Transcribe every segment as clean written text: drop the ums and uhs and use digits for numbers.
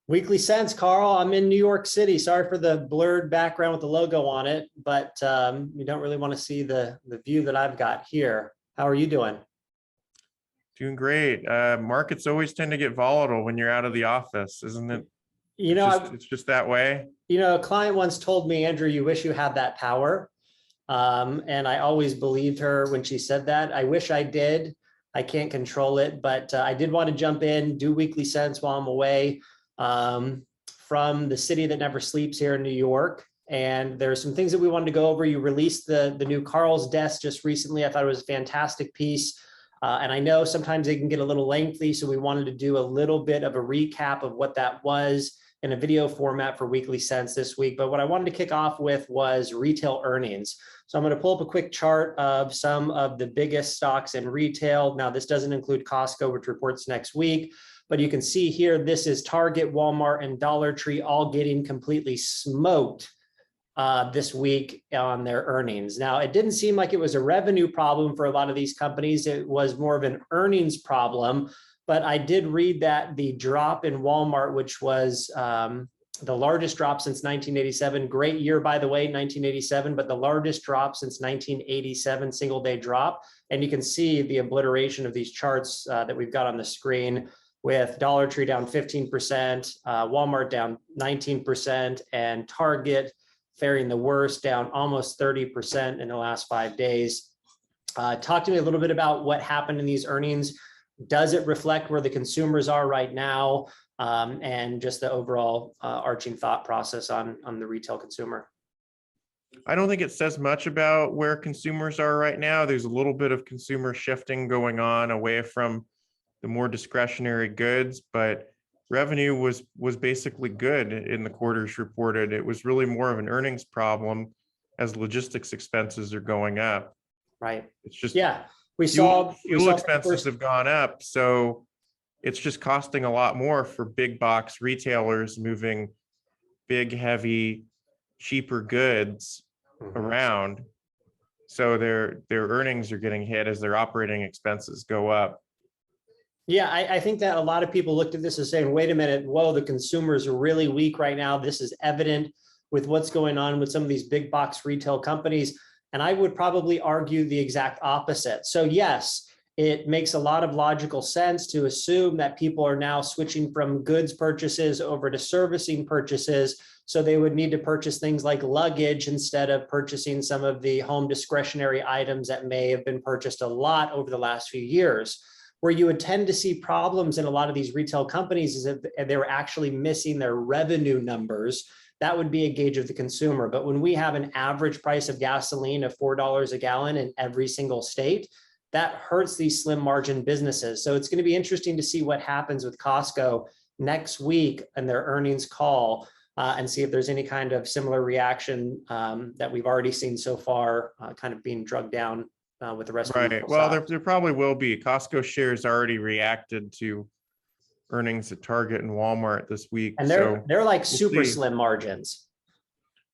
Weekly Sense, Carl. I'm in New York City. Sorry for the blurred background with the logo on it, but you don't really want to see the view that I've got here. How are you doing? Doing great. Markets always tend to get volatile when you're out of the office, isn't it? It's just that way. A client once told me, Andrew, you wish you had that power. And I always believed her when she said that. I wish I did. I can't control it, but I did want to jump in, do Weekly Sense while I'm away from the city that never sleeps here in New York. And there's some things that we wanted to go over. You released the new Carl's Desk just recently. I thought it was a fantastic piece. And I know sometimes they can get a little lengthy, so we wanted to do a little bit of a recap of what that was in a video format for Weekly Sense this week. But what I wanted to kick off with was retail earnings. So I'm going to pull up a quick chart of some of the biggest stocks in retail. Now, this doesn't include Costco, which reports next week, but you can see here, this is Target, Walmart, and Dollar Tree all getting completely smoked this week on their earnings. Now, it didn't seem like it was a revenue problem for a lot of these companies. It was more of an earnings problem. But I did read that the drop in Walmart, which was the largest drop since 1987, great year, by the way, 1987, but the largest drop since 1987, single day drop. And you can see the obliteration of these charts that we've got on the screen with Dollar Tree down 15%, Walmart down 19%, and Target faring the worst, down almost 30% in the last 5 days. Talk to me a little bit about what happened in these earnings. Does it reflect where the consumers are right now, and just the overall arching thought process on the retail consumer? I don't think it says much about where consumers are right now. There's a little bit of consumer shifting going on away from the more discretionary goods, but revenue was basically good in the quarters reported. It was really more of an earnings problem as logistics expenses are going up. Right. It's just, yeah. Fuel expenses have gone up, so it's just costing a lot more for big box retailers moving big, heavy, cheaper goods around. So their earnings are getting hit as their operating expenses go up. Yeah, I think that a lot of people looked at this as saying, wait a minute, whoa, the consumers are really weak right now. This is evident with what's going on with some of these big box retail companies. And I would probably argue the exact opposite. So yes, it makes a lot of logical sense to assume that people are now switching from goods purchases over to servicing purchases. So they would need to purchase things like luggage instead of purchasing some of the home discretionary items that may have been purchased a lot over the last few years. Where you would tend to see problems in a lot of these retail companies is if they were actually missing their revenue numbers. That would be a gauge of the consumer. But when we have an average price of gasoline of $4 a gallon in every single state, that hurts these slim margin businesses. So it's going to be interesting to see what happens with Costco next week and their earnings call, and see if there's any kind of similar reaction that we've already seen so far, kind of being drugged down with the rest of the Well, there probably will be. Costco shares already reacted to earnings at Target and Walmart this week, and they're like super slim margins.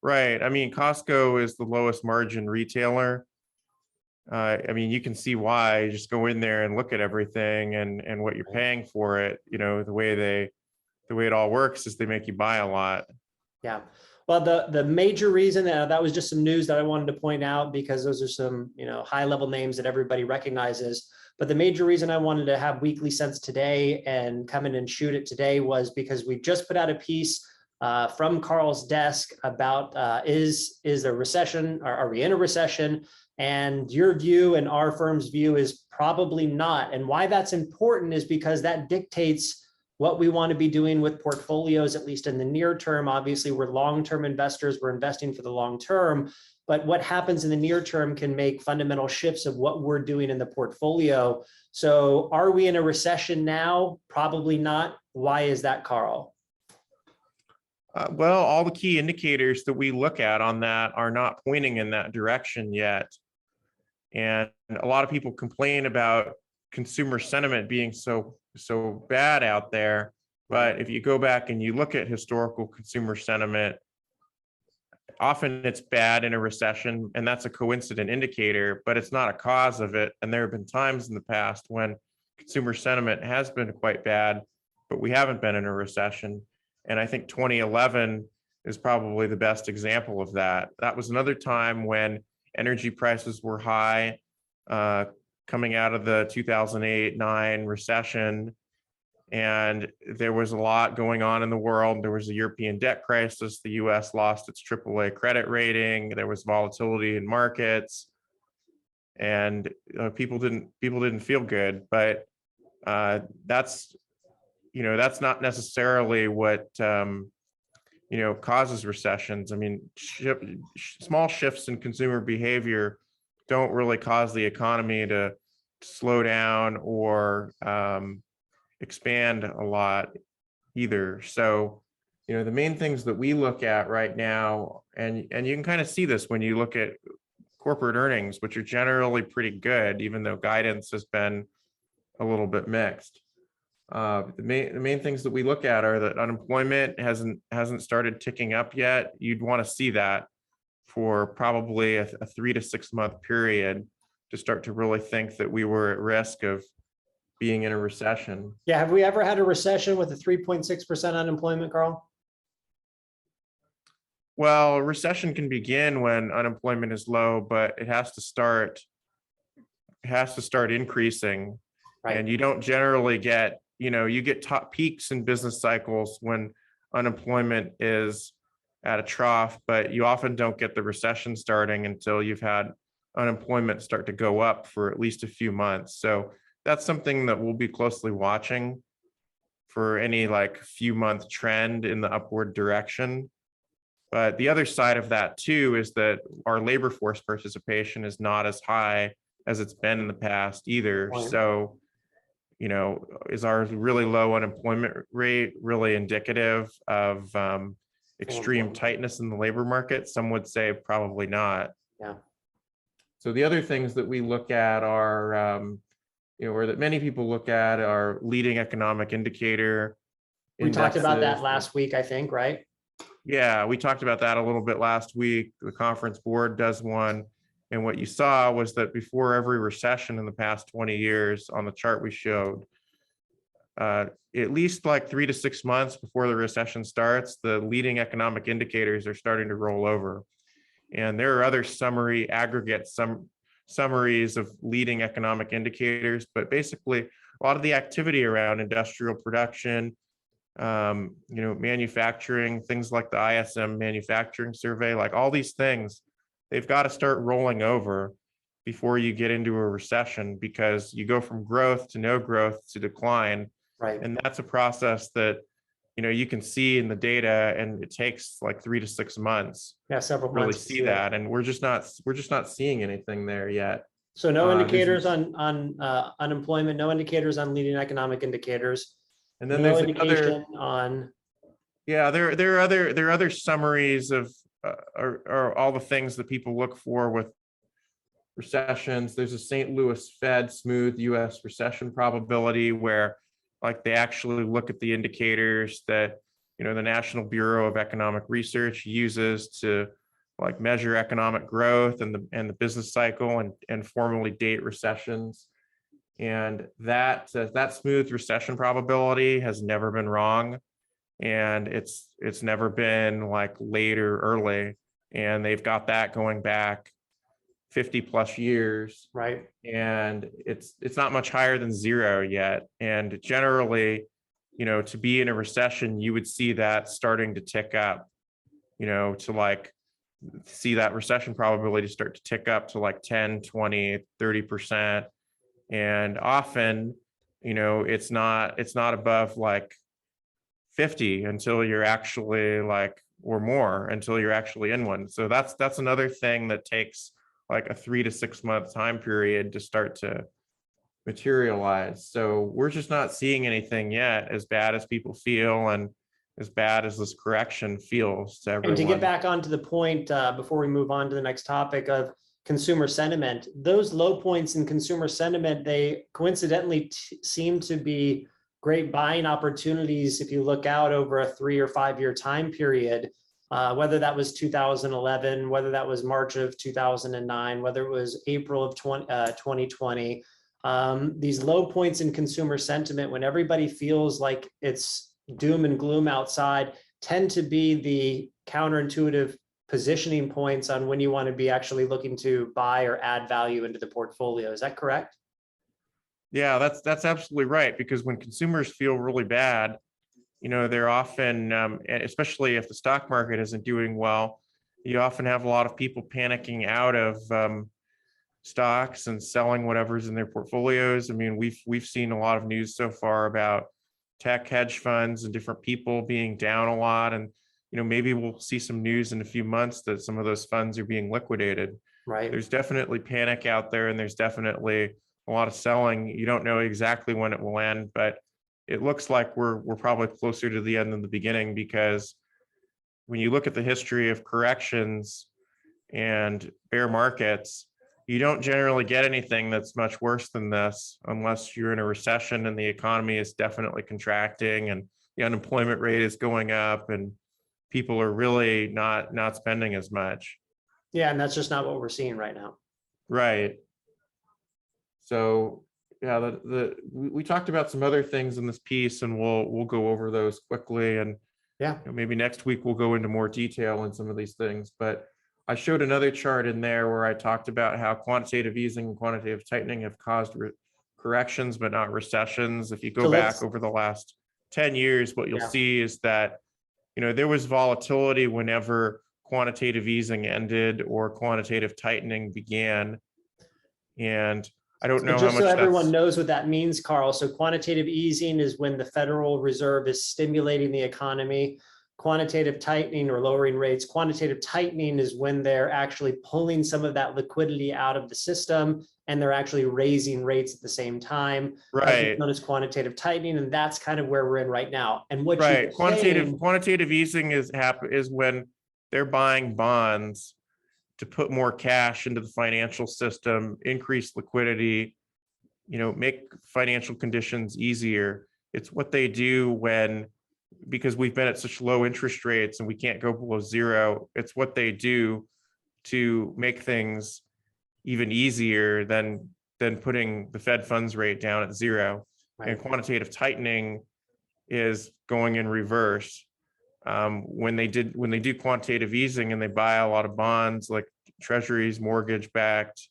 Right. I mean, Costco is the lowest margin retailer. I mean, you can see why. Just go in there and look at everything and what you're paying for it. You know, the way it all works is they make you buy a lot. Yeah. Well, the major reason that was just some news that I wanted to point out, because those are some, high level names that everybody recognizes. But the major reason I wanted to have Weekly Sense today and come in and shoot it today was because we just put out a piece from Carl's desk about is there a recession? Are we in a recession? And your view and our firm's view is probably not. And why that's important is because that dictates what we want to be doing with portfolios, at least in the near term. Obviously, we're long-term investors, we're investing for the long term, but what happens in the near term can make fundamental shifts of what we're doing in the portfolio. So are we in a recession now? Probably not. Why is that, Carl? Well, all the key indicators that we look at on that are not pointing in that direction yet. And a lot of people complain about consumer sentiment being so bad out there. But if you go back and you look at historical consumer sentiment, often it's bad in a recession, and that's a coincident indicator, but it's not a cause of it. And there have been times in the past when consumer sentiment has been quite bad, but we haven't been in a recession. And I think 2011 is probably the best example of that. That was another time when energy prices were high, coming out of the 2008-9 recession. And there was a lot going on in the world. There was a European debt crisis. The US lost its AAA credit rating. There was volatility in markets. And people didn't feel good. But that's not necessarily what causes recessions. I mean, small shifts in consumer behavior don't really cause the economy to slow down or expand a lot either. So, the main things that we look at right now, and you can kind of see this when you look at corporate earnings, which are generally pretty good, even though guidance has been a little bit mixed. The main things that we look at are that unemployment hasn't started ticking up yet. You'd want to see that for probably a 3 to 6 month period to start to really think that we were at risk of being in a recession. Yeah, have we ever had a recession with a 3.6% unemployment, Carl? Well, a recession can begin when unemployment is low, but it has to start increasing. Right. And you don't generally get, you get top peaks in business cycles when unemployment is at a trough, but you often don't get the recession starting until you've had unemployment start to go up for at least a few months. So that's something that we'll be closely watching for any few month trend in the upward direction. But the other side of that too is that our labor force participation is not as high as it's been in the past either. Right. So, is our really low unemployment rate really indicative of extreme tightness in the labor market? Some would say probably not. Yeah. So the other things that we look at are, or that many people look at, are leading economic indicator. We talked about that indexes. last week, I think, right? Yeah, we talked about that a little bit last week. The conference board does one. And what you saw was that before every recession in the past 20 years on the chart we showed, at least 3 to 6 months before the recession starts, the leading economic indicators are starting to roll over. And there are other summaries of leading economic indicators, but basically a lot of the activity around industrial production, manufacturing, things like the ISM manufacturing survey, all these things, they've got to start rolling over before you get into a recession, because you go from growth to no growth to decline. Right. And that's a process that, you can see in the data, and it takes 3 to 6 months. Yeah, several to really months. see that. And we're just not seeing anything there yet. So no indicators on unemployment, no indicators on leading economic indicators. And then no there's indication on. Yeah, there are other summaries of or all the things that people look for with recessions. There's a St. Louis Fed smooth US recession probability, where they actually look at the indicators that the National Bureau of Economic Research uses to measure economic growth and the business cycle and formally date recessions. And that smooth recession probability has never been wrong. And it's never been late or early. And they've got that going back 50 plus years. Right. And it's not much higher than zero yet. And generally, to be in a recession, you would see that starting to tick up, to see that recession probability start to tick up to 10, 20, 30%. And often, it's not above 50 until you're actually or more until you're actually in one. So that's another thing that takes a 3 to 6 month time period to start to materialize. So we're just not seeing anything yet, as bad as people feel and as bad as this correction feels to everyone. And to get back onto the point before we move on to the next topic of consumer sentiment, those low points in consumer sentiment, they coincidentally seem to be great buying opportunities if you look out over a 3 or 5 year time period, whether that was 2011, whether that was March of 2009, whether it was April of 2020. These low points in consumer sentiment, when everybody feels like it's doom and gloom outside tend to be the counterintuitive positioning points on when you want to be actually looking to buy or add value into the portfolio. Is that correct? Yeah, that's absolutely right. Because when consumers feel really bad, they're often, especially if the stock market isn't doing well, you often have a lot of people panicking out of stocks and selling whatever's in their portfolios. I mean, we've seen a lot of news so far about tech hedge funds and different people being down a lot, and maybe we'll see some news in a few months that some of those funds are being liquidated. Right. There's definitely panic out there, and there's definitely a lot of selling. You don't know exactly when it will end, but it looks like we're probably closer to the end than the beginning, because when you look at the history of corrections and bear markets, you don't generally get anything that's much worse than this unless you're in a recession and the economy is definitely contracting and the unemployment rate is going up and people are really not spending as much. Yeah, and that's just not what we're seeing right now. Right. So yeah, we talked about some other things in this piece, and we'll go over those quickly, and yeah, maybe next week we'll go into more detail in some of these things. But I showed another chart in there where I talked about how quantitative easing and quantitative tightening have caused corrections, but not recessions. If you go back over the last 10 years, what you'll see is that, there was volatility whenever quantitative easing ended or quantitative tightening began. And I don't know how much. Just so everyone knows what that means, Carl. So quantitative easing is when the Federal Reserve is stimulating the economy. Quantitative tightening or lowering rates. Quantitative tightening is when they're actually pulling some of that liquidity out of the system and they're actually raising rates at the same time. Right. That's known as quantitative tightening, and that's kind of where we're in right now. And what quantitative easing is when they're buying bonds to put more cash into the financial system, increase liquidity, make financial conditions easier. It's what they do because we've been at such low interest rates and we can't go below zero. It's what they do to make things even easier than putting the Fed funds rate down at zero. Right. And quantitative tightening is going in reverse. When they do quantitative easing and they buy a lot of bonds like treasuries, mortgage backed,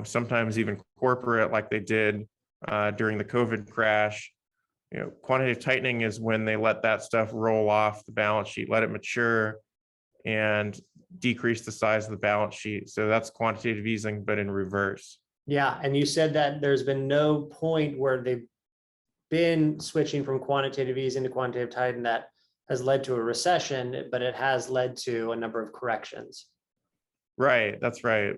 sometimes even corporate, like they did during the COVID crash. Quantitative tightening is when they let that stuff roll off the balance sheet, let it mature and decrease the size of the balance sheet. So that's quantitative easing, but in reverse. Yeah. And you said that there's been no point where they've been switching from quantitative easing to quantitative tightening that has led to a recession, but it has led to a number of corrections. Right. That's right.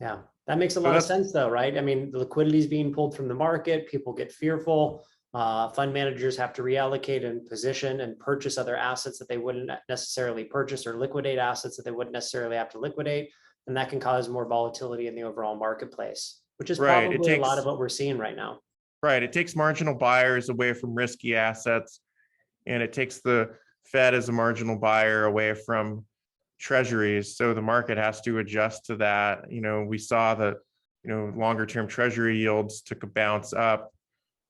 Yeah. That makes a lot of sense though, right? I mean, the liquidity is being pulled from the market. People get fearful. Fund managers have to reallocate and position and purchase other assets that they wouldn't necessarily purchase, or liquidate assets that they wouldn't necessarily have to liquidate. And that can cause more volatility in the overall marketplace, which is probably a lot of what we're seeing right now. Right. It takes marginal buyers away from risky assets, and it takes the Fed as a marginal buyer away from treasuries. So the market has to adjust to that. We saw that, longer term treasury yields took a bounce up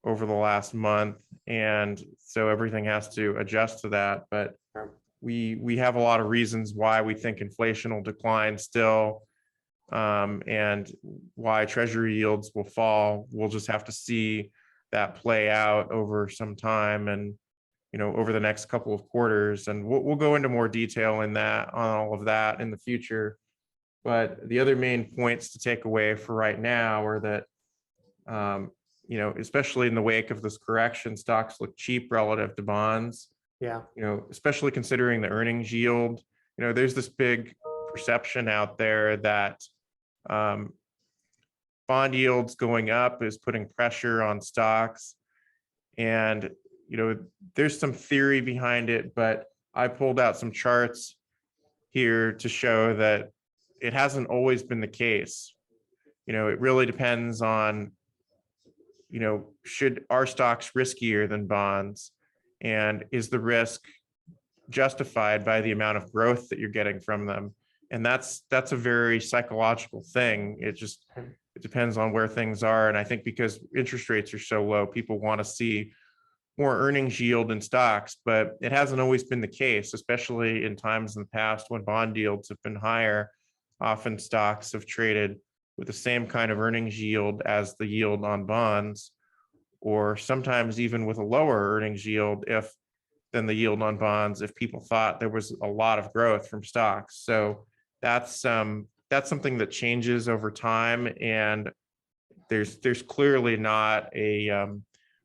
over the last month. And so everything has to adjust to that. But we have a lot of reasons why we think inflation will decline still, and why treasury yields will fall. We'll just have to see that play out over some time and, over the next couple of quarters. And we'll go into more detail on all of that in the future. But the other main points to take away for right now are that, especially in the wake of this correction, stocks look cheap relative to bonds. Yeah. Especially considering the earnings yield. There's this big perception out there that bond yields going up is putting pressure on stocks. And, there's some theory behind it, but I pulled out some charts here to show that it hasn't always been the case. It really depends on, should our stocks riskier than bonds, and is the risk justified by the amount of growth that you're getting from them? And that's a very psychological thing. It depends on where things are. And I think because interest rates are so low, people want to see more earnings yield in stocks, but it hasn't always been the case, especially in times in the past when bond yields have been higher. Often stocks have traded with the same kind of earnings yield as the yield on bonds, or sometimes even with a lower earnings yield than the yield on bonds if people thought there was a lot of growth from stocks. So that's something that changes over time, and there's clearly not a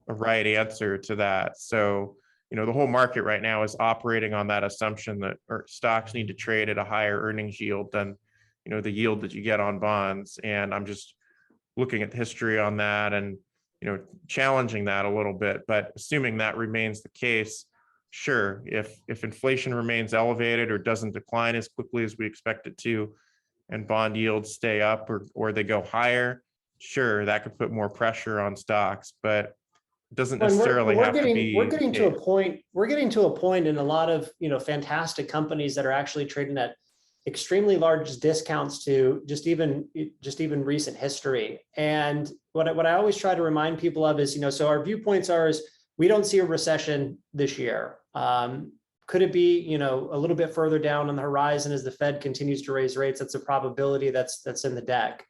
right answer to that. So the whole market right now is operating on that assumption that stocks need to trade at a higher earnings yield than the yield that you get on bonds. And I'm just looking at the history on that and challenging that a little bit. But assuming that remains the case, sure, if inflation remains elevated or doesn't decline as quickly as we expect it to, and bond yields stay up or they go higher, sure, that could put more pressure on stocks, but it doesn't necessarily have to be. We're getting to a point. We're getting to a point in a lot of fantastic companies that are actually trading at extremely large discounts to just even recent history. And what I always try to remind people of is, so our viewpoints is we don't see a recession this year. Could it be, a little bit further down on the horizon as the Fed continues to raise rates? That's a probability that's in the deck.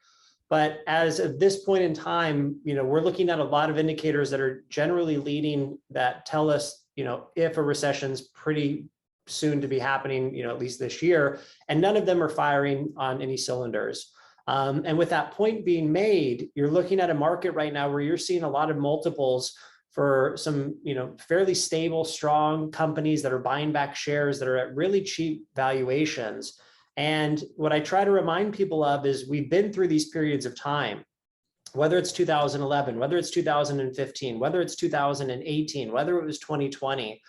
But as of this point in time, we're looking at a lot of indicators that are generally leading that tell us, if a recession's pretty soon to be happening, at least this year, and none of them are firing on any cylinders. And with that point being made, you're looking at a market right now where you're seeing a lot of multiples for some, fairly stable, strong companies that are buying back shares that are at really cheap valuations. And what I try to remind people of is we've been through these periods of time, whether it's 2011, whether it's 2015, whether it's 2018, whether it was 2020.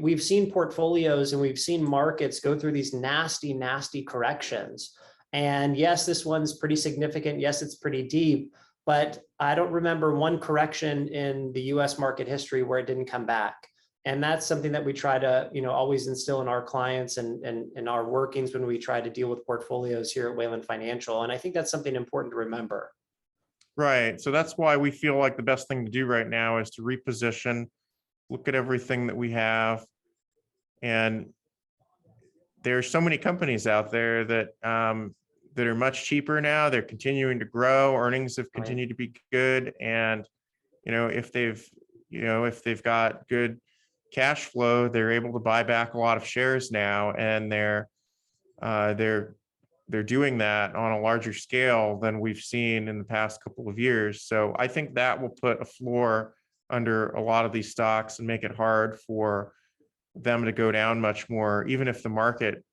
We've seen portfolios and we've seen markets go through these nasty, nasty corrections. And yes, this one's pretty significant. Yes, it's pretty deep, but I don't remember one correction in the US market history where it didn't come back. And that's something that we try to, always instill in our clients and in our workings when we try to deal with portfolios here at Wayland Financial. And I think that's something important to remember. Right. So that's why we feel like the best thing to do right now is to reposition, look at everything that we have. And there's so many companies out there that that are much cheaper now. They're continuing to grow. Earnings have continued to be good. And, if they've got good cash flow, they're able to buy back a lot of shares now, and they're doing that on a larger scale than we've seen in the past couple of years. So I think that will put a floor under a lot of these stocks and make it hard for them to go down much more, even if the market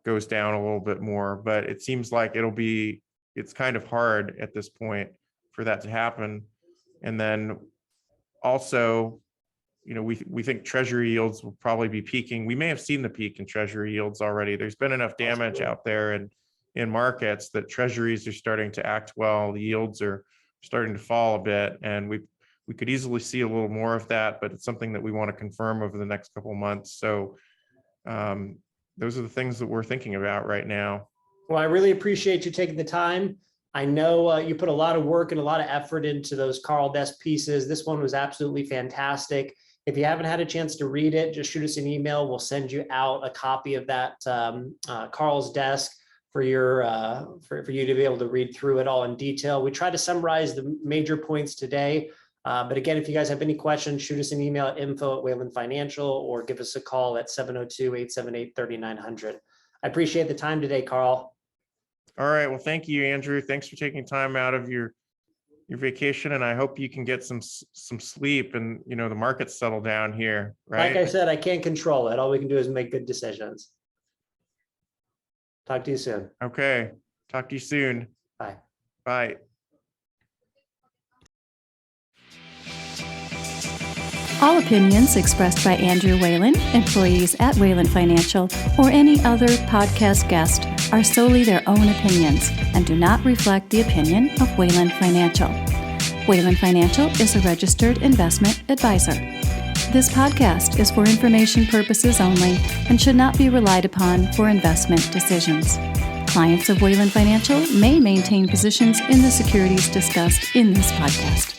goes down a little bit more. But it seems like it's kind of hard at this point for that to happen. And then also, we think treasury yields will probably be peaking. We may have seen the peak in treasury yields already. There's been enough damage out there in markets that treasuries are starting to act well. The yields are starting to fall a bit, and we could easily see a little more of that, but it's something that we want to confirm over the next couple of months. So those are the things that we're thinking about right now. Well, I really appreciate you taking the time. I know you put a lot of work and a lot of effort into those Carl Desk pieces. This one was absolutely fantastic. If you haven't had a chance to read it, just shoot us an email. We'll send you out a copy of that Carl's Desk for your for you to be able to read through it all in detail. We try to summarize the major points today. But again, if you guys have any questions, shoot us an email at info@Wayland Financial or give us a call at 702-878-3900. I appreciate the time today, Carl. All right. Well, thank you, Andrew. Thanks for taking time out of your vacation, and I hope you can get some sleep and the markets settle down here. Right. Like I said, I can't control it. All we can do is make good decisions. Talk to you soon. Okay. Talk to you soon. Bye. Bye. All opinions expressed by Andrew Wayland, employees at Wayland Financial, or any other podcast guest are solely their own opinions and do not reflect the opinion of Wayland Financial. Wayland Financial is a registered investment advisor. This podcast is for information purposes only and should not be relied upon for investment decisions. Clients of Wayland Financial may maintain positions in the securities discussed in this podcast.